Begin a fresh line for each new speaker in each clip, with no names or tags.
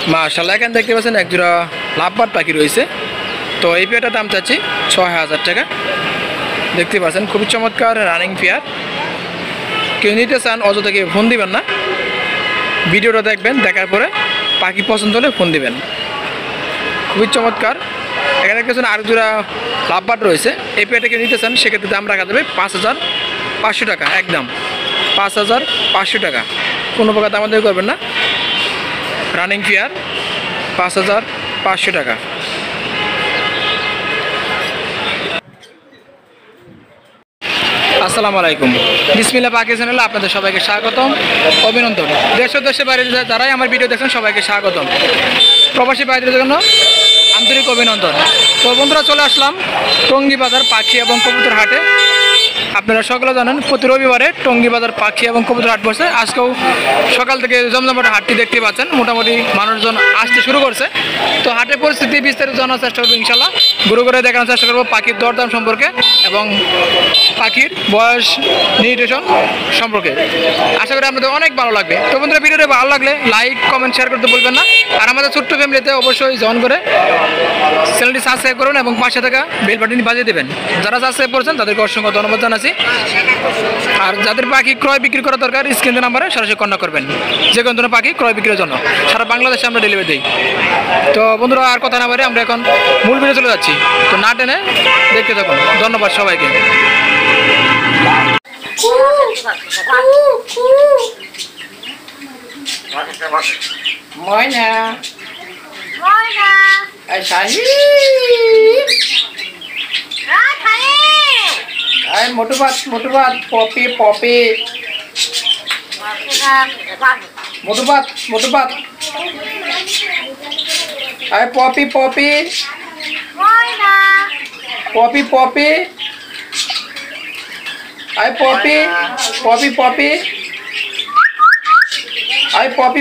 মাশাআল্লাহ, এখানে দেখতে পাচ্ছেন এক জোড়া লাভবার্ড পাখি রয়েছে। তো এই পেয়ারটার দাম চাচ্ছি ৬,০০০ টাকা। দেখতে পাচ্ছেন খুবই চমৎকার রানিং পেয়ার। কেউ নিতে চান অযথা কেউ ফোন দিবেন না, ভিডিওটা দেখবেন, দেখার পরে পাখি পছন্দ হলে ফোন দিবেন। খুবই চমৎকার। এখানে দেখতেছেন আর জোড়া লাভবার্ড রয়েছে। এই পেয়ারটা কেউ নিতে চান সেক্ষেত্রে দাম রাখা যাবে ৫,৫০০ টাকা, একদম ৫,৫০০ টাকা। কোনো প্রকার দামাদামি করবেন না। রানিং পেয়ার ৫,৫০০ টাকা। আসসালামু আলাইকুম, বিসমিল্লাহ পাখি চ্যানেলে আপনাদের সবাইকে স্বাগতম, অভিনন্দন। দেশ ও দেশের বাইরে যারাই আমার ভিডিও দেখছেন সবাইকে স্বাগতম। প্রবাসী বাইরের জন্য আন্তরিক অভিনন্দন। তো বন্ধুরা, চলে আসলাম টঙ্গী বাজার পাখি এবং কবুতর হাটে। আপনারা সকলে জানেন প্রতি রবিবারে টঙ্গী বাজার পাখি এবং কবুতর হাট বসে। আজকেও সকাল থেকে জমজমাট হাটটি দেখতে পাচ্ছেন, মোটামুটি মানুষজন আসতে শুরু করছে। তো হাটের পরিস্থিতি বিস্তারিত জানার চেষ্টা করবো ইনশাল্লাহ, ঘুরে ঘুরে দেখানোর চেষ্টা করবো পাখির দরদাম সম্পর্কে এবং পাখির বয়স নিউট্রিশন সম্পর্কে। আশা করি আপনাদের অনেক ভালো লাগবে। তো বন্ধুরা, ভিডিওটা ভালো লাগলে লাইক কমেন্ট শেয়ার করতে বলবেন না। আর আমাদের ছোট্ট ফ্যামিলিতে অবশ্যই জয়েন করে চ্যানেলটি সাবস্ক্রাইব করুন এবং পাশে থাকা বেল বাটনটি বাজিয়ে দেবেন। যারা সাবস্ক্রাইব করেছেন তাদেরকে অসংখ্য ধন্যবাদ জানাচ্ছি। আর যাদের পাখি ক্রয় বিক্রি করা দরকার স্ক্রিনের নাম্বারে সরাসরি কন্ট্যাক্ট করবেন। যে কোনো ধরনের পাখি ক্রয় বিক্রির জন্য সারা বাংলাদেশে আমরা ডেলিভারি দিই। তো বন্ধুরা, আর কথা না বলে আমরা এখন মূল ভিডিও চলে যাচ্ছি। তো না টেনে দেখতে থাকুন। ধন্যবাদ সবাইকে। ময়না মোটু ভাত পপি মোটু ভাত আরে পপি আরে পপি আরে পপি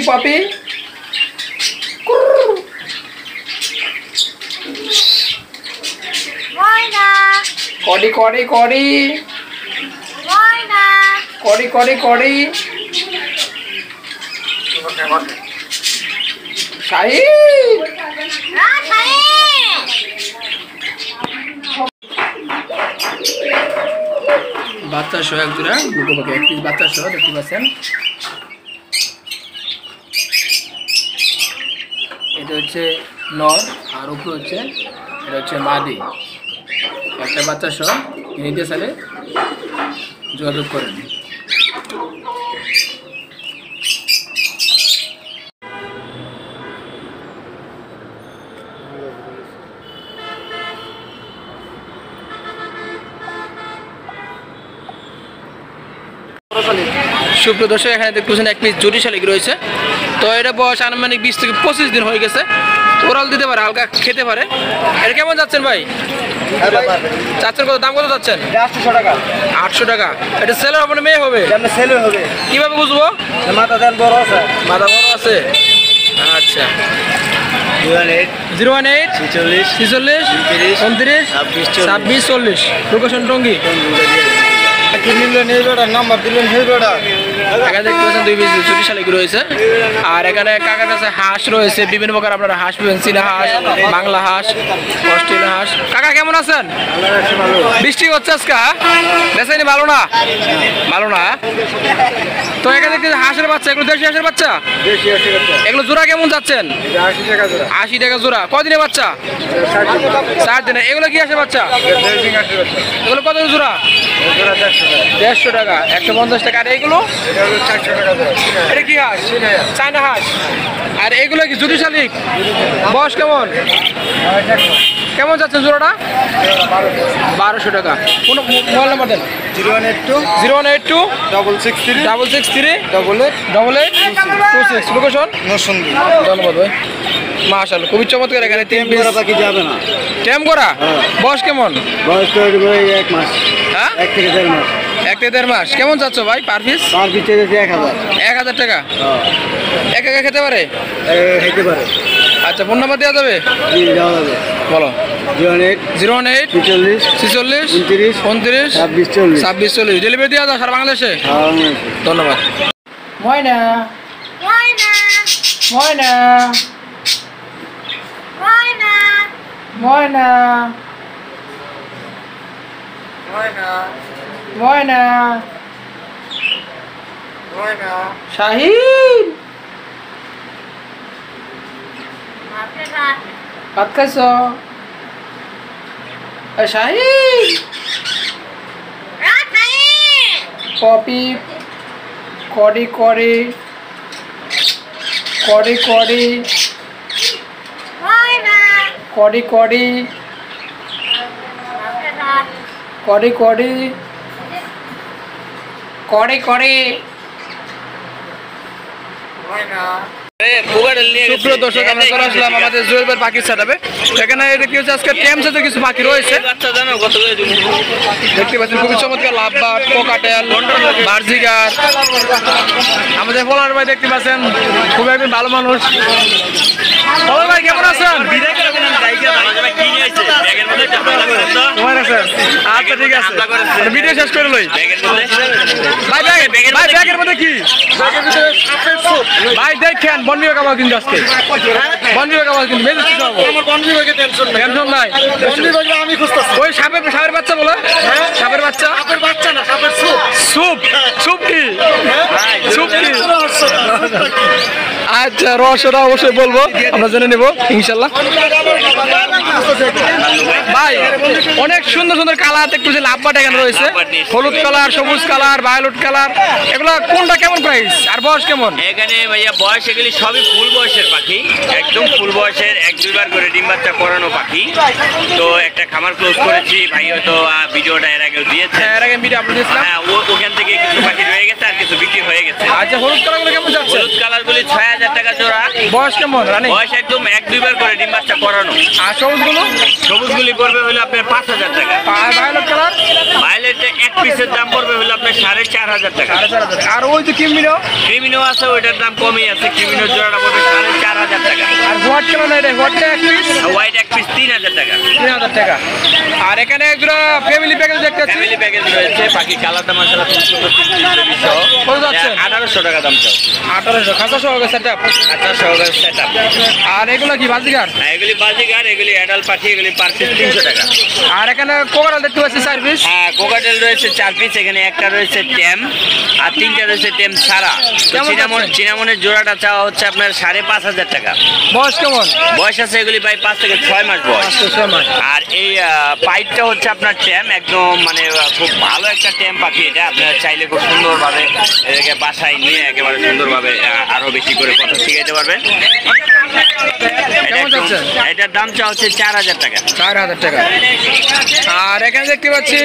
কড়ি শাহি বাচ্চা সহ এক জোড়া গুগু পাখি, এক পিস বাচ্চা সহ দেখতে পাচ্ছেন। এটা হচ্ছে নর আর উপরে হচ্ছে এটা হচ্ছে মাদি। একটা বাচ্চা সহ নিতে চাইলে যোগাযোগ করেন। সুপ্রিয় দর্শক, এখানে দেখতেছেন এক পিস জুটি শালিক রয়েছে। তো এটা বয়স আনুমানিক 20 থেকে 25 দিন হয়ে গেছে। ওরাল দিতে পারে, হালকা খেতে পারে। এটা কেমন যাচ্ছেন ভাই? চাচ্ছেন কত? দাম কত যাচ্ছেন? 800 টাকা। 800 টাকা। এটা ছেলে হবে না মেয়ে হবে? ছেলে হবে। কিভাবে বুঝবো? মাথা বড় আছে। মাথা বড় আছে, আচ্ছা। 018 46 29 26 40। লোকেশন টঙ্গী। নাম্বার দিলেন। এখানে দেখতে পাচ্ছেন 2 পিস জুটি শালিক রয়েছে। আর এখানে কাকার কাছে হাঁস রয়েছে, বিভিন্ন প্রকার আপনারা হাঁস পাবেন, চীনা হাঁস, বাংলা হাঁস, অস্ট্রেলিয়া হাঁস। কাকা কেমন আছেন? বৃষ্টি হচ্ছে আজকে, বেচাইনি ভালো না? তো এখানে দেখতে হাঁসের বাচ্চা, এগুলো দেশি হাঁসের বাচ্চা। এগুলো জোড়া কেমন যাচ্ছেন? 80 টাকা জোড়া। কদিনের বাচ্চা? 4 দিনে। এগুলো কি হাঁসের বাচ্চা? এগুলো কত জোড়া? 150 টাকা। 150 টাকা। আর এগুলো? এটা কি হাঁস? চায়না হাঁস। আর এগুলো কি জুটি শালিক? বয়স কেমন যাচ্ছেন জোড়াটা? 1200 টাকা। কোন মোবাইল নাম্বার দেন? 018 663 88 লোকেশন নরসিংদী। ধন্যবাদ ভাই। মাশাআল্লাহ, খুবই চমৎকার। এখানে পাখি যাবে না। টেম করা। বয়স কেমন? বয়স তো 1 মাস। হ্যাঁ, 1 থেকে 1.5 মাস। 1 থেকে 1.5 মাস। কেমন যাচ্ছ ভাই পার পিস? 1000 টাকা। একা খেতে পারে? খেতে পারে। আচ্ছা, ফোন নাম্বার দেওয়া যাবে? বলো। 018 46 29 26 40। ডেলিভারি দেওয়া যায় সারা বাংলাদেশে? ধন্যবাদ। ময়না moyna moyna moyna moyna Shahin ভাত খাইছ Shahin পপি কড়ি কড়ি কড়ি কড়ি কড়ি কড়ি কড়ি কড়ি কড়ি কড়ি সুপ্রিয় দর্শক আমরা চলে আসলাম আমাদের জুয়েল ভাইয়ের পাখির সেটআপে। এখানে দেখতে হচ্ছে আজকে টেম সাইজের কিছু পাখি রয়েছে, দেখতে পাচ্ছেন খুবই চমৎকার লাভবার্ড, কোকাটেল, বাজিগার। আমাদের পলন ভাই দেখতে পাচ্ছেন খুবই একজন ভালো মানুষ। পলন ভাই কেমন আছেন? আচ্ছা ঠিক আছে, ভিডিও শেষ করে লই। ভাই ভাই ব্যাগের মধ্যে কি ভাই দেখেন? বন বিভাগ আবার কিন্তু আজকে বন বিভাগ আবার কিন্তু টেনশন নাই। আমি খুঁজতেছি ওই সাপের বাচ্চা বলো, সাপের বাচ্চা না, সাপের স্যুপ স্যুপ কি স্যুপ কি? আচ্ছা রহস্যটা অবশ্যই বলবো, আমরা জেনে নেবো ইনশাল্লাহ। ভাই অনেক সুন্দর সুন্দর কালার দেখতে লাভবাট এখানে রয়েছে, হলুদ কালার, সবুজ কালার, ভায়োলেট কালার। এগুলা কোনটা কেমন প্রাইস আর বয়স কেমন?
এখানে ভাইয়া বয়স এগুলি সবই ফুল বয়সের পাখি, একদম ফুল বয়সের, 1-2 বার করে ডিম বাচ্চা করানো পাখি। তো একটা খামার ক্লোজ করেছি, ভাই হয়তো ভিডিওটা এর আগেও দিয়েছে,
এর আগে ভিডিও আপলোড দিয়েছিলাম।
হ্যাঁ, ওখান থেকে কিছু পাখি রয়ে গেছে আর কিছু বিক্রি হয়ে গেছে।
আচ্ছা হলুদ কালারগুলো কেমন যাচ্ছে?
হলুদ কালারগুলি 6000 টাকা জোড়া।
বয়স কেমন রানী?
বয়স একদম 1-2 বার করে ডিম বাচ্চা করানো।
আর সবুজগুলো?
সবুজগুলি পড়বে হলো আপনার 5000 টাকা।
আর ভায়োলেট কালার?
ভায়োলেটে এক পিসের দাম পড়বে হলো আপনার 4500 টাকা।
আর ওই যে ক্রিমিনো?
ক্রিমিনো আছে, ওইটার দাম কমই আছে, ক্রিমিনোর জোড়াটা পড়বে 4500 টাকা।
আর হোয়াইট কালার এটা হোয়াইটটা এক পিস?
হোয়াইট এক পিস 3000 টাকা।
3000 টাকা। আর এখানে একজোড়া ফ্যামিলি প্যাকেজ দেখতে পাচ্ছি।
ফ্যামিলি প্যাকেজ রয়েছে, পাখি কালারটা মাশাআল্লাহ খুব সুন্দর,
কত যাচ্ছে?
1800 টাকা দাম চাও।
1800 খাঁচা সহকারে সেটআপ?
খাঁচা সহকারে সেটআপ।
আর এগুলো কি বাজিগার?
এগুলি বাজিগার, এগুলি অ্যাডাল্ট পাখি, এগুলি পার পিস 300 টাকা।
আর এখানে কোকাটেল দেখতে পাচ্ছি 4 পিস।
হ্যাঁ, কোকাটেল রয়েছে 4 পিস, এখানে একটা রয়েছে টেম আর 3টা রয়েছে টেম ছাড়া। চিনামনের জোড়াটা চাওয়া হচ্ছে আপনার 5500 টাকা।
বয়স কেমন?
বয়স আছে এগুলি ভাই 5 থেকে 6 মাস বয়স।
6 মাস।
আর এই পাইপটা হচ্ছে আপনার টেম, একদম মানে খুব ভালো একটা টেম পাখি। এটা আপনারা চাইলে খুব সুন্দরভাবে এটাকে বাসায় নিয়ে একেবারে সুন্দরভাবে আরো বেশি করে কথা শিখাইতে পারবেন। এটার দাম চা হচ্ছে 4000 টাকা।
4000 টাকা। আর এখানে দেখতে পাচ্ছি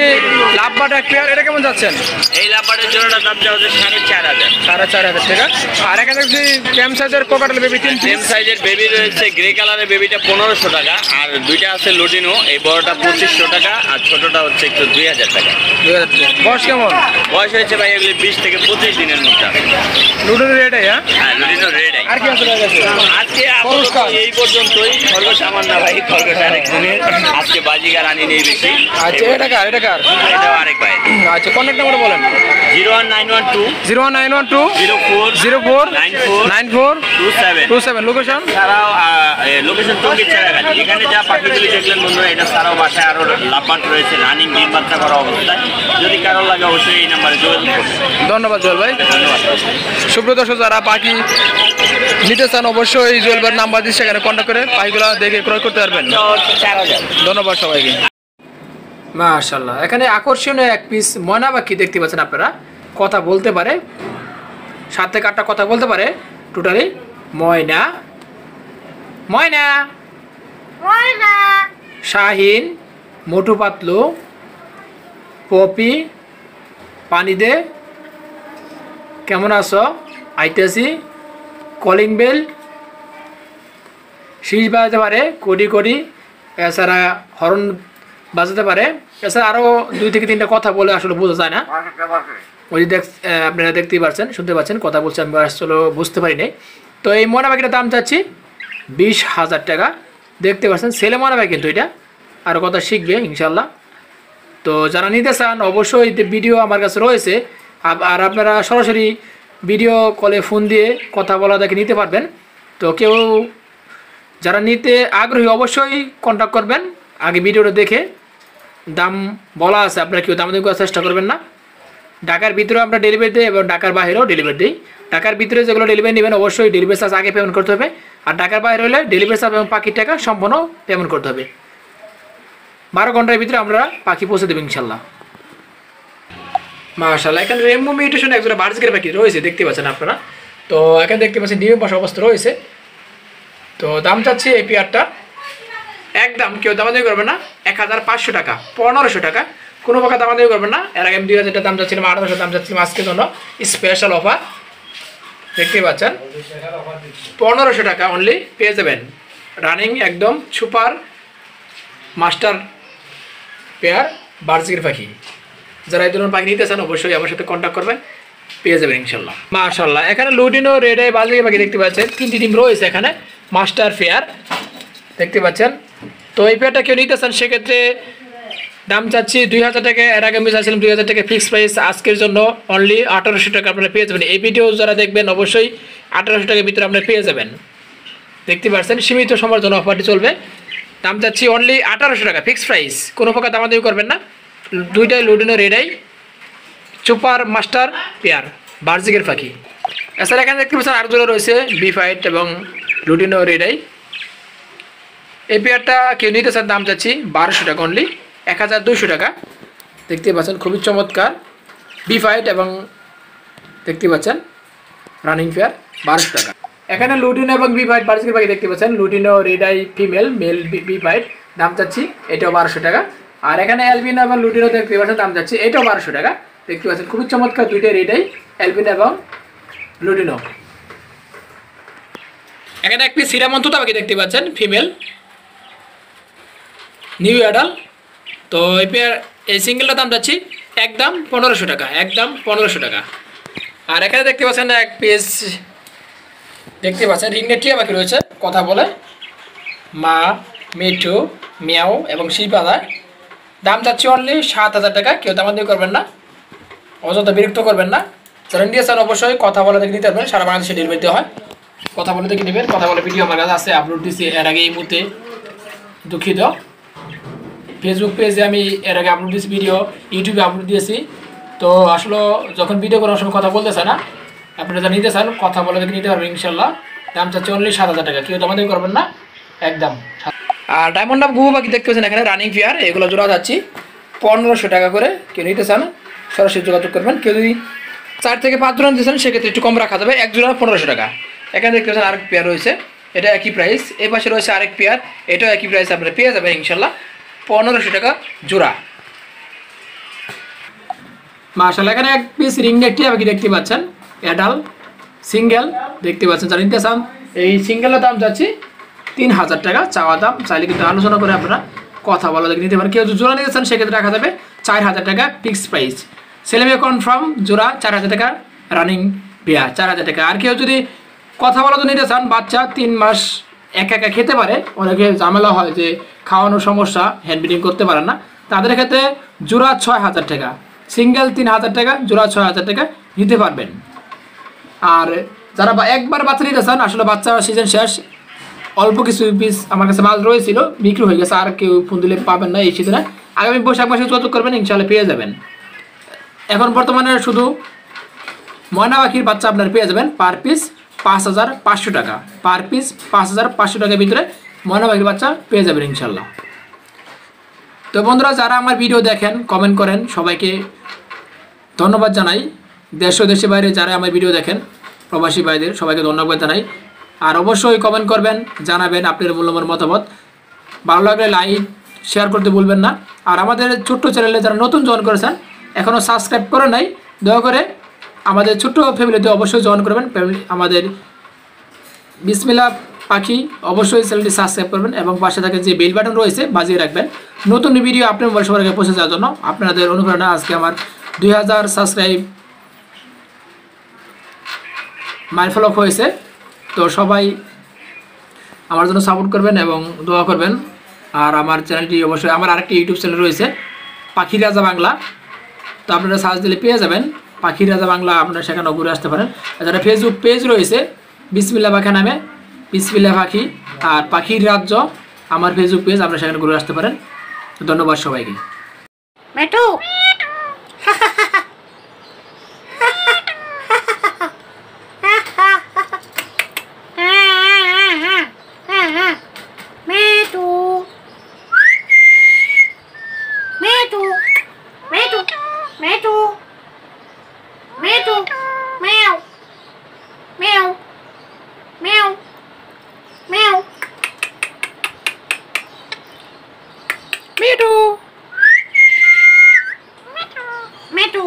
লাভবাট এক পেয়ার, এটা কেমন যাচ্ছেন?
এই লাভবাটের জোড়াটার দাম চা হচ্ছে 4500।
4500 টাকা। আর এখানে দেখছি টেম সাইজের কোকাটেল বেবি 3
টেম সাইজের বেবি রয়েছে, গ্রে কালারের বেবিটা 1500 টাকা, আর দুইটা আছে লুটিনো, এই বড়টা 2500 টাকা আর ছোটটা হচ্ছে একটু 2000 টাকা।
2000 টাকা। বয়স কেমন?
বয়স হয়েছে ভাই এগুলি 20 থেকে 25 দিনের মধ্যে।
Lutino red-eye?
হ্যাঁ, লুটিনো রেডাই।
আর কি আছে
আজকে এই পর্যন্তই। খরগোশ আমার না ভাই, খরগোশ আরেক জনের। আজকে বাজিগার আনি নেই বেশি।
আচ্ছা এটা কার?
এটাও আরেক ভাই।
আচ্ছা কন্ট্যাক্ট নাম্বার বলেন।
01912
04
04
94
27
27। লোকেশন?
ছাড়াও লোকেশন টঙ্গী ছাড়াগাছি। এখানে যা পাখিগুলি দেখলেন বন্ধুরা, এটা ছাড়াও বাসায় আরো লাভবাট রয়েছে, রানিং ডিম বাচ্চা করা অবস্থায়। যদি কারো লাগে অবশ্যই এই নাম্বারে যোগাযোগ করবেন।
ধন্যবাদ জুয়েল ভাই।
ধন্যবাদ।
সুপ্রিয় দর্শক যারা পাখি নিতে চান অবশ্যই জুয়েল ভাইয়ের নাম্বার দিয়ে সেখানে কন্ট্যাক্ট করে পাখিগুলো দেখে ক্রয় করতে পারবেন।
4000।
ধন্যবাদ সবাইকে। মাশাআল্লাহ, এখানে আকর্ষণীয় এক পিস ময়না পাখি দেখতে পাচ্ছেন আপনারা। কথা বলতে পারে, 7 থেকে 8টা কথা বলতে পারে টোটালি। ময়না ময়না ময়না শাহিন, মোটু পাতলু, পপি, পানি দে, কেমন আছো, আইতেছি, কলিং বেল, শীষ বাজাতে পারে, কড়ি কড়ি, এছাড়া হর্ন বাজাতে পারে। এছাড়া আরও 2 থেকে 3টা কথা বলে আসলে বোঝা যায় না। ওই আপনারা দেখতেই পাচ্ছেন, শুনতে পাচ্ছেন, কথা বলছে, আমি আসলে বুঝতে পারি নাই। তো এই ময়না পাখিটার দাম চাচ্ছি 20000 টাকা। দেখতে পাচ্ছেন ছেলে ময়না পাখি, কিন্তু এটা আরও কথা শিখবে ইনশাল্লাহ। তো যারা নিতে চান অবশ্যই ভিডিও আমার কাছে রয়েছে, আর আপনারা সরাসরি ভিডিও কলে ফোন দিয়ে কথা বলা দেখে নিতে পারবেন। তো কেউ যারা নিতে আগ্রহী অবশ্যই কন্ট্যাক্ট করবেন। আগে ভিডিওটা দেখে দাম বলা আছে, আপনারা কেউ দাম দেওয়ার চেষ্টা করবেন না। ঢাকার ভিতরেও আমরা ডেলিভারি দিই এবং ঢাকার বাইরেও ডেলিভারি দিই। ঢাকার ভিতরে যেগুলো ডেলিভারি নেবেন অবশ্যই ডেলিভারি চার্জ আগে পেমেন্ট করতে হবে, আর ঢাকার বাইরে হলে ডেলিভারি চার্জ এবং পাখির টাকা সম্পূর্ণ পেমেন্ট করতে হবে। 12 ঘন্টার ভিতরে আমরা পাখি পৌঁছে দেবো ইনশাল্লাহ। মাশাআল্লাহ, এখানে রেমো মিউটেশন একজোড়া বাজিগার পাখি রয়েছে, দেখতে পাচ্ছেন আপনারা। তো এখানে দেখতে পাচ্ছেন ডিমের পাশে অবস্থা রয়েছে। তো দাম চাচ্ছি এই পেয়ারটা একদম কেউ দামাদামি করবে না, 1500 টাকা, 1500 টাকা, কোনো প্রকার দামাদামি করবেন না। এর আগে আমি 2000 টাকা দাম চাচ্ছিলাম, 1800 দাম চাচ্ছিলাম, আজকের জন্য স্পেশাল অফার দেখতে পাচ্ছেন 1500 টাকা অনলি পেয়ে যাবেন। রানিং একদম সুপার মাস্টার পেয়ার বাজিগার পাখি। যারা এই ধরনের পাখি নিতে চান অবশ্যই আমার সাথে কন্ট্যাক্ট করবেন, পেয়ে যাবেন ইনশাল্লাহ। মাশাআল্লাহ, এখানে লুটিনো রেড আই বাজিগার পাখি দেখতে পাচ্ছেন, 3টি ডিম রয়েছে এখানে, মাস্টার পেয়ার দেখতে পাচ্ছেন। তো এই পেয়ারটা কেউ নিতে চান সেক্ষেত্রে দাম চাচ্ছি 2000 টাকা। এর আগে আমি চাচ্ছিলাম 2000 টাকা ফিক্সড প্রাইস, আজকের জন্য অনলি 1800 টাকা আপনারা পেয়ে যাবেন। এই ভিডিও যারা দেখবেন অবশ্যই 1800 টাকার ভিতরে আপনারা পেয়ে যাবেন। দেখতে পাচ্ছেন সীমিত সময়ের জন্য অফারটি চলবে। দাম চাচ্ছি অনলি 1800 টাকা ফিক্সড প্রাইস, কোনো প্রকার দামাদামি করবেন না। দুইটাই lutino red eye super master pair বাজিগার পাখি। এছাড়া এখানে দেখতে পাচ্ছেন আর জোড়া রয়েছে বি5 এবং লুটিনো রেড আই। এই পেয়ারটা কেউ নিতে চান দাম চাচ্ছি 1200 টাকা অনলি, 1200 টাকা। দেখতে পাচ্ছেন খুবই চমৎকার বি5 এবং দেখতে পাচ্ছেন রানিং পেয়ার 1200 টাকা। এখানে লুটিনো এবং বি5 বাজিগার পাখি দেখতে পাচ্ছেন, lutino red eye female, male বি5 দাম চাচ্ছি এটাও 1200 টাকা। আর এখানে অ্যালবিনো এবং লুটিনো দেখতে পাচ্ছেন দাম চাচ্ছি এটাও 1200 টাকা। দেখতে পাচ্ছেন খুবই চমৎকার দুইটাই রেড আই, অ্যালবিনো এবং লুটিনো। এখানে এক পিস সিরামন তোতা পাখি দেখতে পাচ্ছেন ফিমেল, নিউ অ্যাডাল। তো এই সিঙ্গেলটার দাম যাচ্ছি একদম 1500 টাকা, একদম 1500 টাকা। আর এখানে দেখতে পাচ্ছেন এক পিস দেখতে পাচ্ছেন রিংনেট টিয়া পাখি রয়েছে, কথা বলে মা, মিঠু, মিয়াও এবং শিপাদা। দাম যাচ্ছে অনলি 7000 টাকা, কেউ দামাদামি করবেন না, অযথা বিরক্ত করবেন না। যারা নিয়ে চান অবশ্যই কথা বলে দেখে নিতে পারবেন, সারা বাংলাদেশে ডেলিভারি দেওয়া হয়। কথা বলে দেখে নেবেন, কথা বলে ভিডিও আমার কাছে আছে, আপলোড দিয়েছি এর আগে। এই মুহূর্তে দুঃখিত, ফেসবুক পেজে আমি এর আগে আপলোড দিয়েছি ভিডিও, ইউটিউবে আপলোড দিয়েছি। তো আসলে যখন ভিডিও করার সময় কথা বলতে চায় না, আপনারা যা নিতে চান কথা বলে দেখে নিতে পারবেন ইনশাল্লাহ। দাম চাচ্ছে অনলি 7000 টাকা, কেউ দামাদামি করবেন না একদম। আর ডায়মন্ড আপ গুগু পাখি দেখতে পাচ্ছেন এখানে রানিং পেয়ার, এগুলো জোড়া যাচ্ছি 1500 টাকা করে। কেউ নিতে চান সরাসরি যোগাযোগ করবেন। কেউ যদি 4 থেকে 5 জোড়া নিতে চান সেক্ষেত্রে একটু কম রাখা যাবে, এক জোড়া 1500 টাকা। এখানে দেখতে পাচ্ছেন আরেক পেয়ার রয়েছে, এটা একই প্রাইস। এই পাশে রয়েছে আরেক পেয়ার, এটাও একই প্রাইস, আপনারা পেয়ে যাবেন ইনশাল্লাহ 1500 টাকা জোড়া। মাশাআল্লাহ, এখানে এক পিস রিংনেট টিয়া পাখি দেখতে পাচ্ছেন, অ্যাডাল সিঙ্গেল দেখতে পাচ্ছেন। যারা নিতে চান এই সিঙ্গেলের দাম যাচ্ছে 3000 টাকা চাওয়া দাম, চাইলে কিন্তু আলোচনা করে আপনারা কথা বলা দেখে নিতে পারেন। কেউ যদি জোড়া নিতে চান সেক্ষেত্রে রাখা যাবে 4000 টাকা ফিক্সড প্রাইস। ছেলে মেয়ে কনফার্ম জোড়া 4000 টাকা, রানিং পেয়ার 4000 টাকা। আর কেউ যদি কথা বলা তো নিতে চান, বাচ্চা 3 মাস একা একা খেতে পারে, অনেকে ঝামেলা হয় যে খাওয়ানোর সমস্যা, হ্যান্ড ব্রিডিং করতে পারেন না, তাদের ক্ষেত্রে জোড়া 6000 টাকা, সিঙ্গেল 3000 টাকা, জোড়া 6000 টাকা নিতে পারবেন। আর যারা একবার বাচ্চা নিতে চান, আসলে বাচ্চা সিজন শেষ, অল্প কিছু পিস আমার কাছে মাল রয়েছিল, বিক্রি হয়ে গেছে, আর কেউ ফোন দিলে পাবেন না এই সিজনে। আগামী বৈশাখ মাসে যোগাযোগ করবেন, ইনশাল্লাহ পেয়ে যাবেন। এখন বর্তমানে শুধু ময়না পাখির বাচ্চা আপনার পেয়ে যাবেন পার পিস 5500 টাকা, পার পিস 5500 টাকার ভিতরে ময়না পাখির বাচ্চা পেয়ে যাবেন ইনশাল্লাহ। তো বন্ধুরা, যারা আমার ভিডিও দেখেন, কমেন্ট করেন, সবাইকে ধন্যবাদ জানাই। দেশ ও দেশের বাইরে যারা আমার ভিডিও দেখেন, প্রবাসী ভাইদের সবাইকে ধন্যবাদ জানাই। আর অবশ্যই কমেন্ট করবেন, জানাবেন আপনার মূল্যবান মতামত। ভালো লাগলে লাইক শেয়ার করতে ভুলবেন না। আর আমাদের ছোট্ট চ্যানেলে যারা নতুন জয়েন করেছেন, এখনও সাবস্ক্রাইব করে নাই, দয়া করে আমাদের ছোট্ট ফ্যামিলিতে অবশ্যই জয়েন করবেন। আমাদের বিসমিল্লাহ পাখি অবশ্যই চ্যানেলটি সাবস্ক্রাইব করবেন এবং পাশে থাকা যে বেল বাটন রয়েছে বাজিয়ে রাখবেন, নতুন ভিডিও আপনার মোবাইল সবার আগে পৌঁছে যাওয়ার জন্য। আপনাদের অনুপ্রেরণা আজকে আমার 2000 সাবস্ক্রাইব মাইলফলক হয়েছে। তো সবাই আমার জন্য সাপোর্ট করবেন এবং দোয়া করবেন। আর আমার চ্যানেলটি অবশ্যই, আমার আরেকটি ইউটিউব চ্যানেল রয়েছে পাখি রাজা বাংলা, তো আপনারা সার্চ দিলে পেয়ে যাবেন পাখি রাজা বাংলা, আপনারা সেখানে ঘুরে আসতে পারেন। যারা ফেসবুক পেজ রয়েছে বিসমিল্লাহ পাখি নামে, বিসমিল্লাহ পাখি আর পাখির রাজ্য আমার ফেসবুক পেজ, আপনারা সেখানে ঘুরে আসতে পারেন। ধন্যবাদ সবাইকে।
মেটু মেটু মেটু মেটু মেটু মেটু মেও মেও মেও মেও
মিটু
মেটু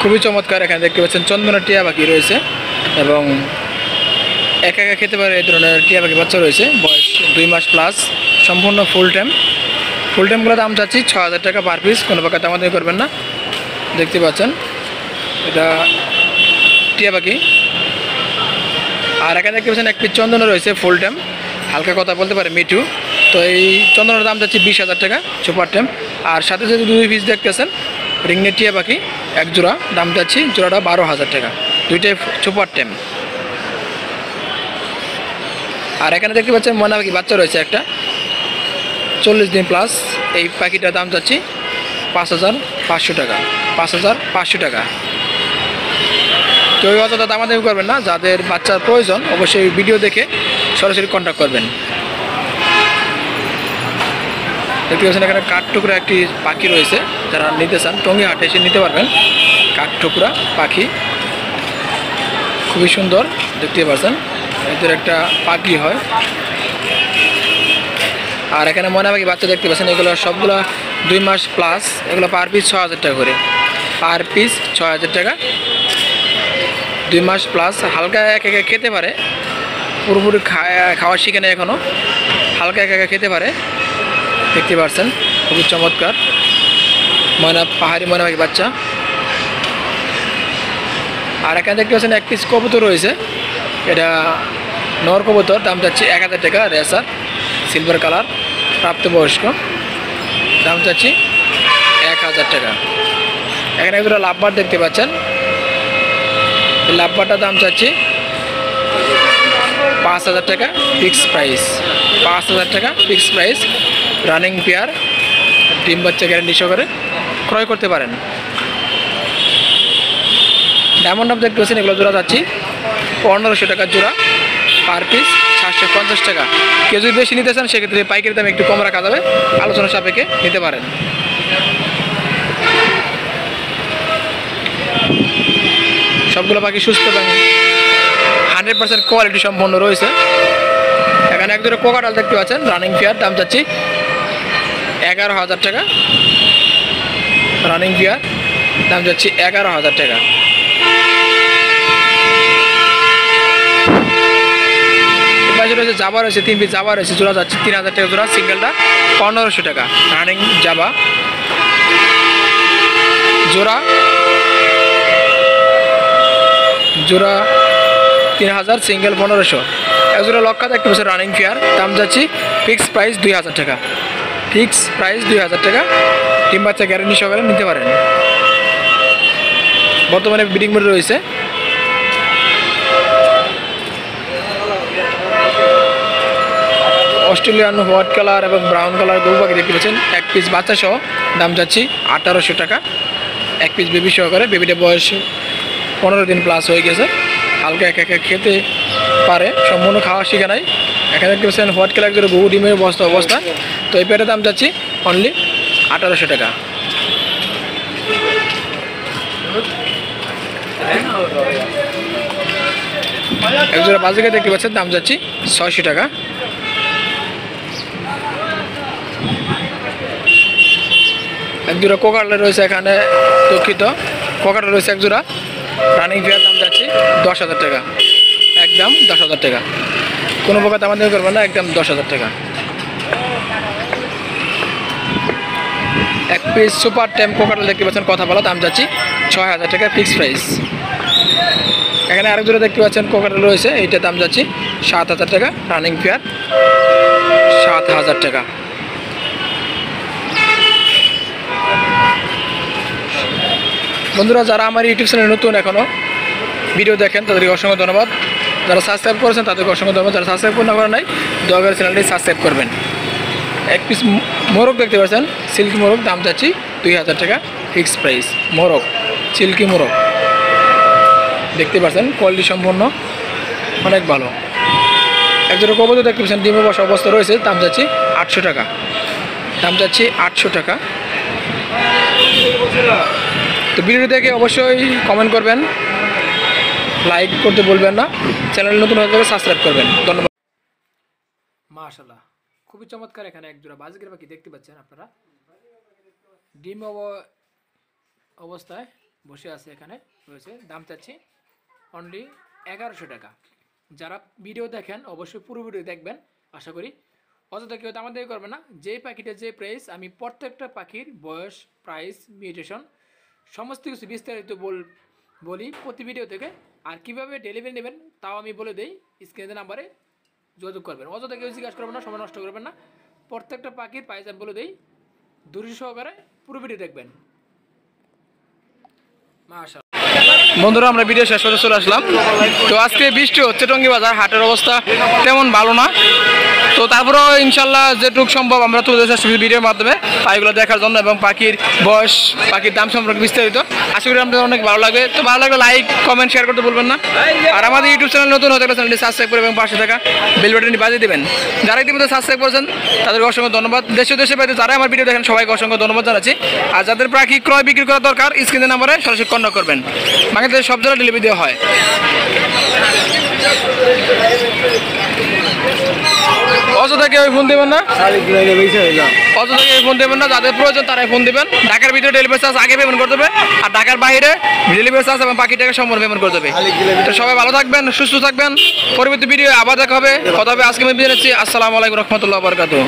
খুবই চমৎকার। এখানে দেখতে পাচ্ছেন চন্দনা টিয়া পাখি রয়েছে এবং একা একা খেতে পারে এই ধরনের টিয়া পাখি বাচ্চা রয়েছে, বয়স 2 মাস প্লাস, সম্পূর্ণ ফুল টাইমগুলো দাম চাচ্ছি 6,000 টাকা পার পিস, কোনো প্রকার দামাদামি করবেন না। দেখতে পাচ্ছেন এটা টিয়া পাখি। আর এখানে দেখতে পাচ্ছেন এক পিস চন্দনা রয়েছে ফুল টাইম, হালকা কথা বলতে পারে মিঠু। তো এই চন্দনার দাম চাচ্ছি 20,000 টাকা সুপার টাইম। আর সাথে সাথে 2 পিস দেখতেছেন রিংনেট টিয়া পাখি এক জোড়া, দাম চাচ্ছি জোড়াটা 12,000 টাকা, দুইটাই সুপার টাইম। আর এখানে দেখতে পাচ্ছেন ময়না পাখি বাচ্চা রয়েছে একটা 40 দিন প্লাস, এই পাখিটার দাম চাচ্ছি 5,500 টাকা, 5,500 টাকা। কেউ অতটা দামাদামি করবেন না, যাদের বাচ্চার প্রয়োজন অবশ্যই ভিডিও দেখে সরাসরি কন্ট্যাক্ট করবেন। দেখতে পাচ্ছেন এখানে কাঠঠুকরা একটি পাখি রয়েছে, যারা নিতে চান টঙ্গী হাটে এসে নিতে পারবেন। কাঠঠুকরা পাখি খুবই সুন্দর, দেখতে পাচ্ছেন এদের একটা পাখি হয়। আর এখানে ময়না পাখি বাচ্চা দেখতে পাচ্ছেন, এগুলো সবগুলো 2 মাস প্লাস, এগুলো পার পিস 6,000 টাকা করে, পার পিস 6,000 টাকা। 2 মাস প্লাস, হালকা এক একা খেতে পারে, পুরোপুরি খাওয়া শিখে নেই এখনও, হালকা এক একা খেতে পারে। দেখতে পাচ্ছেন খুবই চমৎকার পাহাড়ি ময়না পাখি বাচ্চা। আর এখানে দেখতে পাচ্ছেন এক পিস কবুতর রয়েছে, এটা নর কবুতর, দাম চাচ্ছি 1,000 টাকা, রেসার সিলভার কালার, প্রাপ্তবয়স্ক, দাম চাচ্ছি 1,000 টাকা। এখানে একজোড়া লাভবার দেখতে পাচ্ছেন, এই লাভবারটার দাম চাচ্ছি 5,000 টাকা ফিক্স প্রাইস, 5,000 টাকা ফিক্স প্রাইস। রানিং পেয়ার, ডিম বাচ্চা গ্যারান্টি সহকারে ক্রয় করতে পারেন। ডায়মন্ড আপ দেখতে পাচ্ছেন, এগুলো জোড়া যাচ্ছি 1,500 টাকার জোড়া, পার পিস 750 টাকা। কেউ যদি বেশি নিতে চান সেক্ষেত্রে পাইকারি দামে একটু কম রাখা যাবে, আলোচনা সাপেক্ষে নিতে পারেন। সবগুলো পাখি সুস্থ এবং 100% কোয়ালিটি সম্পন্ন রয়েছে। এখানে এক জোড়া কোকাটাল দেখতে পাচ্ছেন রানিং পেয়ার, দাম চাচ্ছি 11,000 টাকা, রানিং পেয়ার, দাম যাচ্ছি 11,000 টাকা। পাশে রয়েছে জাবা রয়েছে, 3 পিস জাবা রয়েছে, জোড়া যাচ্ছে 3,000 টাকা জোড়া, সিঙ্গেলটা 1,500 টাকা, রানিং জাবা জোড়া 3,000, সিঙ্গেল 1,500। এক জোড়া লক্ষা দেখতে পাচ্ছেন রানিং পেয়ার, দাম যাচ্ছি ফিক্স প্রাইস 2,000 টাকা, ফিক্স প্রাইস 2,000 টাকা। ডিম বাচ্চা গ্যারান্টি সহকারে নিতে পারেন। বর্তমানে ব্রিডিং মোডে রয়েছে। অস্ট্রেলিয়ান হোয়াইট কালার এবং ব্রাউন কালার গরু পাখি দেখতে পাচ্ছেন, এক পিস বাচ্চা সহ, দাম যাচ্ছি 1,800 টাকা, এক পিস বেবি সহকারে। বেবিটা বয়স 15 দিন প্লাস হয়ে গেছে, হালকা এক একা খেতে পারে, সম্পূর্ণ খাওয়া শিখে নাই। এখানে দেখতে পাচ্ছেন হোয়াইট কালার করে গুগু ডিমের অবস্থা। তো এই পেয়ারের দাম যাচ্ছি অনলি 1,800 টাকা। একজোড়া বাজিকার দেখতে পাচ্ছেন, দাম যাচ্ছি 600 টাকা। এক জোড়া কোকাটেল রয়েছে এখানে, দুঃখিত, কোকাটেল রয়েছে এক জোড়া, রানিং পেয়ার, দাম যাচ্ছি 10,000 টাকা, একদম 10,000 টাকা, কোনো প্রকার দামাদামি করবেন না, একদম 10,000 টাকা। এক পিস সুপার টেম কোকাটেল দেখতে পাচ্ছেন, কথা বলা, দাম যাচ্ছি 6,000 টাকা ফিক্স প্রাইস। এখানে আরেক জোড়া দেখতে পাচ্ছেন কোকাটেল রয়েছে, এইটার দাম যাচ্ছি 7,000 টাকা, রানিং পেয়ার 7,000 টাকা। বন্ধুরা, যারা আমার ইউটিউব চ্যানেলে নতুন এখনও ভিডিও দেখেন তাদেরকে অসংখ্য ধন্যবাদ। যারা সাবস্ক্রাইব করেছেন তাদেরকে অসংখ্য ধন্যবাদ। যারা সাবস্ক্রাইব না করেন নাই দয়া করে চ্যানেলটি সাবস্ক্রাইব করবেন। এক পিস মোরগ দেখতে পাচ্ছেন, সিল্কি মোরগ, দাম যাচ্ছি 2000 টাকা ফিক্সড প্রাইস। মোরগ, সিল্কি মোরগ দেখতে পাচ্ছেন, কোয়ালিটি সম্পন্ন অনেক ভালো। একজোড়া কবুতর দেখতে পাচ্ছেন, ডিমে বসা অবস্থা রয়েছে, দাম যাচ্ছি 800 টাকা। দাম যাচ্ছি 800 টাকা। তো ভিডিও দেখে অবশ্যই কমেন্ট করবেন, লাইক করতে বলবেন না, চ্যানেল নতুন হয়ে গেলে সাবস্ক্রাইব করবেন। ধন্যবাদ। মাশাআল্লাহ, খুবই চমৎকার। এখানে একজোড়া বাজিগার পাখি দেখতে পাচ্ছেন আপনারা, ডিম অবস্থায় বসে আছে, এখানে রয়েছে। দাম চাচ্ছি অনলি 1100 টাকা। যারা ভিডিও দেখেন অবশ্যই পুরো ভিডিও দেখবেন, আশা করি অযথা কেউ আমাদের করবে না। যে পাখিটা যে প্রাইস, আমি প্রত্যেকটা পাখির বয়স, প্রাইস, মিউটেশন সমস্ত কিছু বিস্তারিত বলি প্রতি ভিডিও থেকে। আর কীভাবে ডেলিভারি নেবেন তাও আমি বলে দিই, স্ক্রিনের নাম্বারে যোগাযোগ করবেন। অযথা কেউ জিজ্ঞাসা করবেন না, সময় নষ্ট করবেন না। প্রত্যেকটা পাখির প্রাইস আমি বলে দিই, ধৈর্য সহকারে পুরো ভিডিও দেখবেন। মাশাআল্লাহ বন্ধুরা, আমরা ভিডিও শেষ করে চলে আসলাম। তো আজকে বৃষ্টি হচ্ছে, টঙ্গী বাজার হাটের অবস্থা তেমন ভালো না। তো তারপরেও ইনশাল্লাহ যেটুকু সম্ভব আমরা তুলে ধরছি ভিডিওর মাধ্যমে পাখিগুলো দেখার জন্য, এবং পাখির বয়স, পাখির দাম সম্পর্কে বিস্তারিত। আশা করি আপনাদের অনেক ভালো লাগবে। তো ভালো লাগলে লাইক, কমেন্ট, শেয়ার করতে বলবেন না। আর আমাদের ইউটিউব চ্যানেল নতুন হতে গেলে চ্যানেলটি সাবস্ক্রাইব করে এবং পাশে থাকা বেল বাটনটি বাজিয়ে দেবেন। যারা ইতিমধ্যে সাবস্ক্রাইব করেছেন তাদেরকে অসংখ্য ধন্যবাদ। দেশে বাইরে যারা আমার ভিডিও দেখেন সবাইকে অসংখ্য ধন্যবাদ জানাচ্ছি। আর যাদের পাখি ক্রয় বিক্রি করা দরকার স্ক্রিনের নাম্বারে সরাসরি কন্ট্যাক্ট করবেন। বাংলাদেশের সব জায়গায় ডেলিভারি দেওয়া হয়। অযথা কেউ ফোন দেবেন না, অযথা কেউ ফোন দেবেন না। যাদের প্রয়োজন তারাই ফোন দেবেন। ঢাকার ভিতরে ডেলিভারি চার্জ আগে পেমেন্ট করতে হবে, আর ঢাকার বাইরে ডেলিভারি চার্জ এবং বাকি টাকা সম্পূর্ণ পেমেন্ট করতে হবে। তো সবাই ভালো থাকবেন, সুস্থ থাকবেন। পরবর্তী ভিডিও আবার দেখা হবে, কথা হবে। আজকে আমি বিদায় নিচ্ছি। আসসালামু আলাইকুম রহমতুল্লাহ বারাকাতুহু।